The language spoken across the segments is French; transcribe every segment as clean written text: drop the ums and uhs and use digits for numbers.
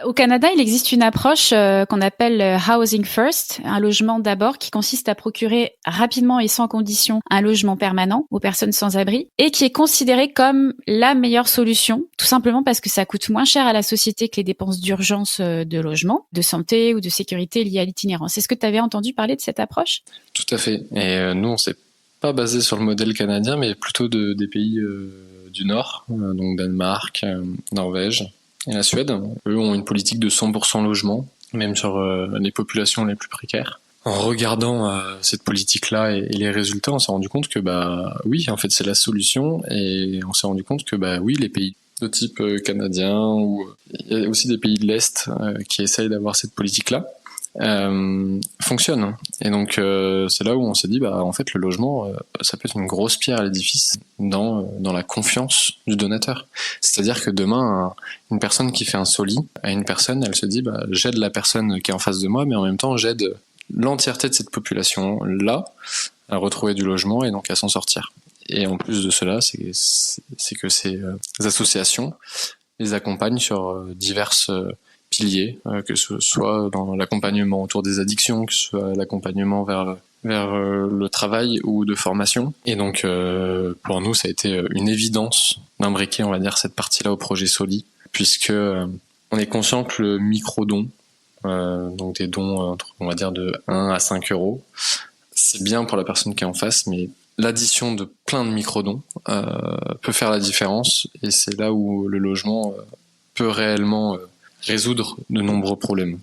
Au Canada, il existe une approche qu'on appelle Housing First, un logement d'abord, qui consiste à procurer rapidement et sans condition un logement permanent aux personnes sans abri et qui est considéré comme la meilleure solution, tout simplement parce que ça coûte moins cher à la société que les dépenses d'urgence de logement, de santé ou de sécurité liées à l'itinérance. Est-ce que tu avais entendu parler de cette approche? Tout à fait. Et nous, on s'est pas basé sur le modèle canadien, mais plutôt des pays du Nord, donc Danemark, Norvège et la Suède. Eux ont une politique de 100% logement, même sur les populations les plus précaires. En regardant cette politique-là et les résultats, on s'est rendu compte que oui, en fait, c'est la solution. Et on s'est rendu compte que oui, les pays de type canadien ou il y a aussi des pays de l'Est qui essayent d'avoir cette politique-là. Fonctionne. Et donc c'est là où on s'est dit en fait le logement ça peut être une grosse pierre à l'édifice dans la confiance du donateur. C'est-à-dire que demain une personne qui fait un soli à une personne, elle se dit j'aide la personne qui est en face de moi, mais en même temps j'aide l'entièreté de cette population là à retrouver du logement et donc à s'en sortir. Et en plus de cela, c'est que ces associations les accompagnent sur diverses piliers, que ce soit dans l'accompagnement autour des addictions, que ce soit l'accompagnement vers le travail ou de formation. Et donc pour nous, ça a été une évidence d'imbriquer, on va dire, cette partie-là au projet Soli, puisque on est conscient que le micro-don, donc des dons, on va dire de 1 à 5 euros, c'est bien pour la personne qui est en face, mais l'addition de plein de micro-dons peut faire la différence, et c'est là où le logement peut réellement résoudre de nombreux problèmes.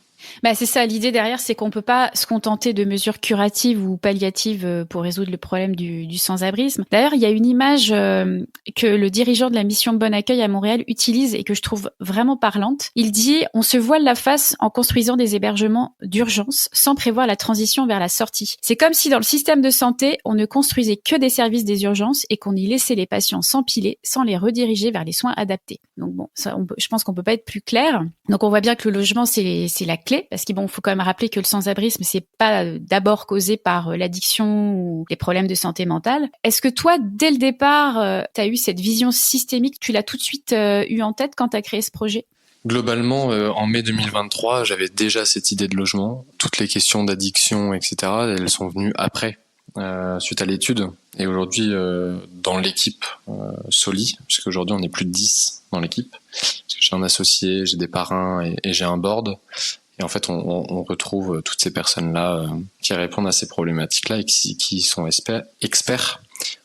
C'est ça, l'idée derrière, c'est qu'on peut pas se contenter de mesures curatives ou palliatives pour résoudre le problème du sans-abrisme. D'ailleurs, il y a une image que le dirigeant de la mission Bon Accueil à Montréal utilise et que je trouve vraiment parlante. Il dit « On se voile la face en construisant des hébergements d'urgence sans prévoir la transition vers la sortie. C'est comme si dans le système de santé, on ne construisait que des services des urgences et qu'on y laissait les patients s'empiler sans les rediriger vers les soins adaptés. » Donc bon, ça, je pense qu'on peut pas être plus clair. Donc on voit bien que le logement, c'est la clé. Parce qu'il faut quand même rappeler que le sans-abrisme, c'est pas d'abord causé par l'addiction ou les problèmes de santé mentale. Est-ce que toi, dès le départ, tu as eu cette vision systémique, tu l'as tout de suite eu en tête quand tu as créé ce projet ? Globalement, en mai 2023, j'avais déjà cette idée de logement. Toutes les questions d'addiction, etc., elles sont venues après, suite à l'étude. Et aujourd'hui, dans l'équipe Soli, puisqu'aujourd'hui on est plus de 10 dans l'équipe, parce que j'ai un associé, j'ai des parrains et j'ai un board. Et en fait, on retrouve toutes ces personnes-là qui répondent à ces problématiques-là et qui sont experts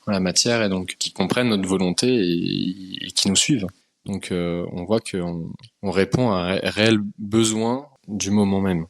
en la matière et donc qui comprennent notre volonté et qui nous suivent. Donc on voit qu'on répond à un réel besoin du moment même.